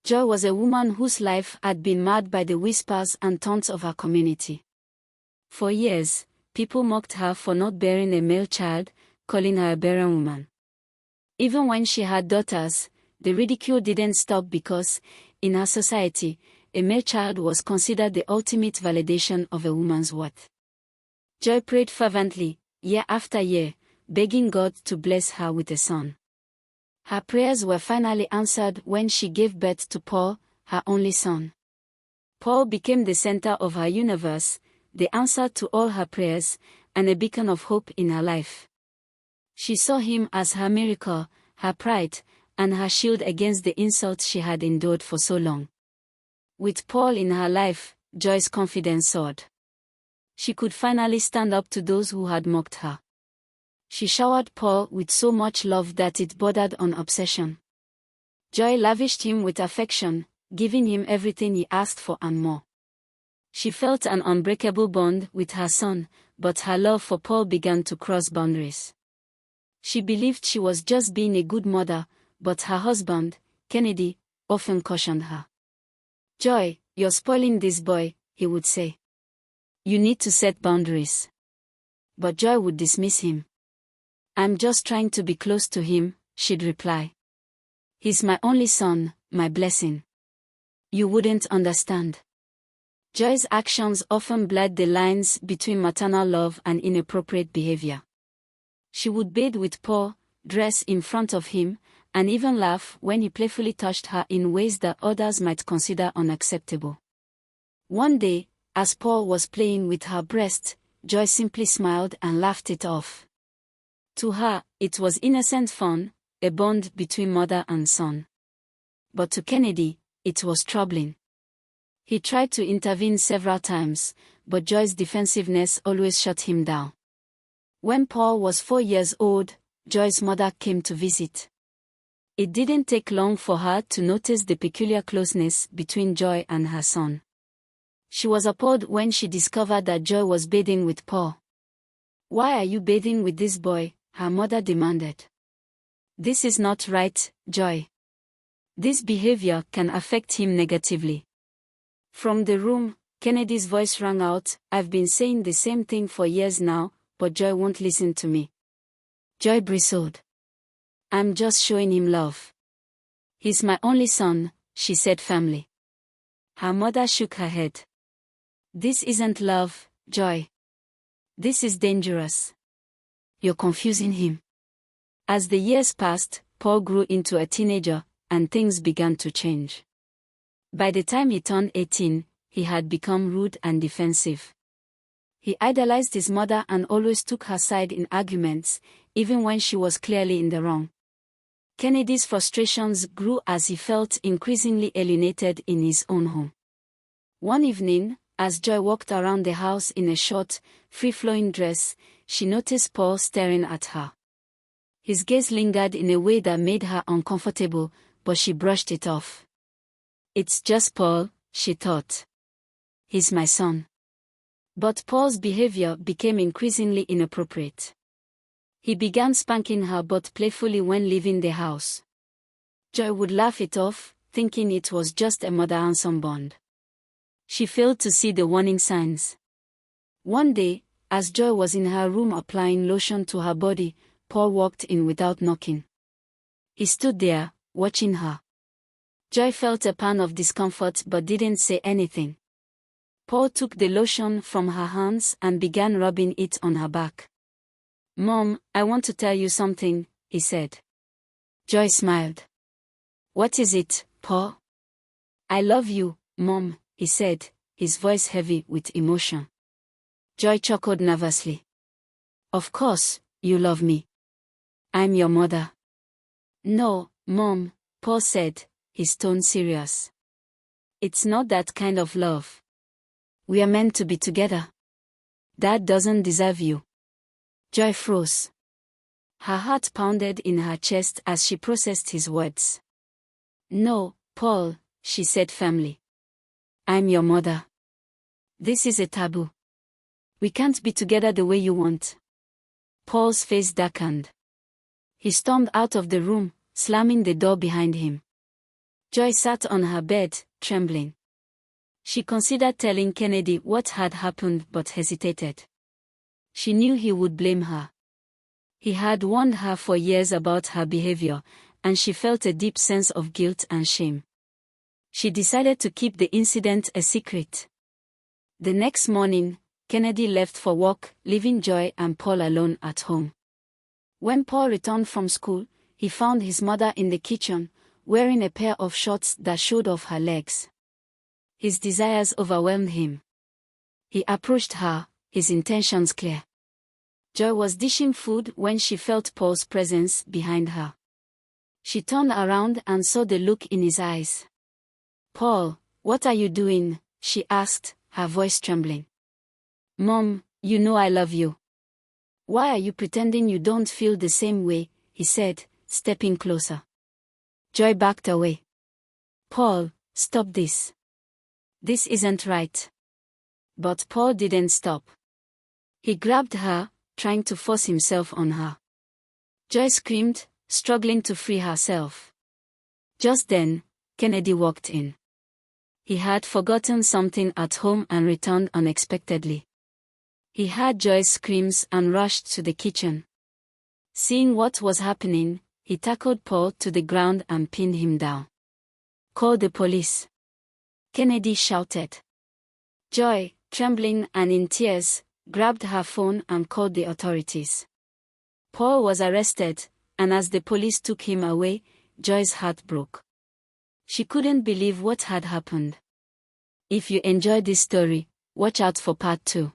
Joy was a woman whose life had been marred by the whispers and taunts of her community. For years, people mocked her for not bearing a male child, calling her a barren woman. Even when she had daughters, the ridicule didn't stop because, in her society, a male child was considered the ultimate validation of a woman's worth. Joy prayed fervently, year after year, begging God to bless her with a son. Her prayers were finally answered when she gave birth to Paul, her only son. Paul became the center of her universe, the answer to all her prayers, and a beacon of hope in her life. She saw him as her miracle, her pride, and her shield against the insults she had endured for so long. With Paul in her life, Joy's confidence soared. She could finally stand up to those who had mocked her. She showered Paul with so much love that it bordered on obsession. Joy lavished him with affection, giving him everything he asked for and more. She felt an unbreakable bond with her son, but her love for Paul began to cross boundaries. She believed she was just being a good mother, but her husband, Kennedy, often cautioned her. "Joy, you're spoiling this boy," he would say. "You need to set boundaries." But Joy would dismiss him. "I'm just trying to be close to him," she'd reply. "He's my only son, my blessing. You wouldn't understand." Joy's actions often blurred the lines between maternal love and inappropriate behavior. She would bathe with Paul, dress in front of him, and even laugh when he playfully touched her in ways that others might consider unacceptable. One day, as Paul was playing with her breast, Joy simply smiled and laughed it off. To her, it was innocent fun, a bond between mother and son. But to Kennedy, it was troubling. He tried to intervene several times, but Joy's defensiveness always shut him down. When Paul was 4 years old, Joy's mother came to visit. It didn't take long for her to notice the peculiar closeness between Joy and her son. She was appalled when she discovered that Joy was bathing with Paul. "Why are you bathing with this boy?" her mother demanded. "This is not right, Joy. This behavior can affect him negatively." From the room, Kennedy's voice rang out, "I've been saying the same thing for years now, but Joy won't listen to me." Joy bristled. "I'm just showing him love. He's my only son," she said firmly. Her mother shook her head. "This isn't love, Joy. This is dangerous. You're confusing him." As the years passed, Paul grew into a teenager, and things began to change. By the time he turned 18, he had become rude and defensive. He idolized his mother and always took her side in arguments, even when she was clearly in the wrong. Kennedy's frustrations grew as he felt increasingly alienated in his own home. One evening, as Joy walked around the house in a short, free-flowing dress, she noticed Paul staring at her. His gaze lingered in a way that made her uncomfortable, but she brushed it off. "It's just Paul," she thought. "He's my son." But Paul's behavior became increasingly inappropriate. He began spanking her but playfully when leaving the house. Joy would laugh it off, thinking it was just a mother and son bond. She failed to see the warning signs. One day, as Joy was in her room applying lotion to her body, Paul walked in without knocking. He stood there, watching her. Joy felt a pang of discomfort but didn't say anything. Paul took the lotion from her hands and began rubbing it on her back. "Mom, I want to tell you something," he said. Joy smiled. "What is it, Paul?" "I love you, Mom," he said, his voice heavy with emotion. Joy chuckled nervously. "Of course, you love me. I'm your mother." "No, Mom," Paul said, his tone serious. "It's not that kind of love. We are meant to be together. Dad doesn't deserve you." Joy froze. Her heart pounded in her chest as she processed his words. "No, Paul," she said firmly. "I'm your mother. This is a taboo. We can't be together the way you want." Paul's face darkened. He stormed out of the room, slamming the door behind him. Joy sat on her bed, trembling. She considered telling Kennedy what had happened but hesitated. She knew he would blame her. He had warned her for years about her behavior, and she felt a deep sense of guilt and shame. She decided to keep the incident a secret. The next morning, Kennedy left for work, leaving Joy and Paul alone at home. When Paul returned from school, he found his mother in the kitchen, wearing a pair of shorts that showed off her legs. His desires overwhelmed him. He approached her, his intentions clear. Joy was dishing food when she felt Paul's presence behind her. She turned around and saw the look in his eyes. "Paul, what are you doing?" she asked, her voice trembling. "Mom, you know I love you. Why are you pretending you don't feel the same way?" he said, stepping closer. Joy backed away. "Paul, stop this. This isn't right." But Paul didn't stop. He grabbed her, trying to force himself on her. Joy screamed, struggling to free herself. Just then, Kennedy walked in. He had forgotten something at home and returned unexpectedly. He heard Joy's screams and rushed to the kitchen. Seeing what was happening, he tackled Paul to the ground and pinned him down. "Call the police," Kennedy shouted. Joy, trembling and in tears, grabbed her phone and called the authorities. Paul was arrested, and as the police took him away, Joy's heart broke. She couldn't believe what had happened. If you enjoyed this story, watch out for part 2.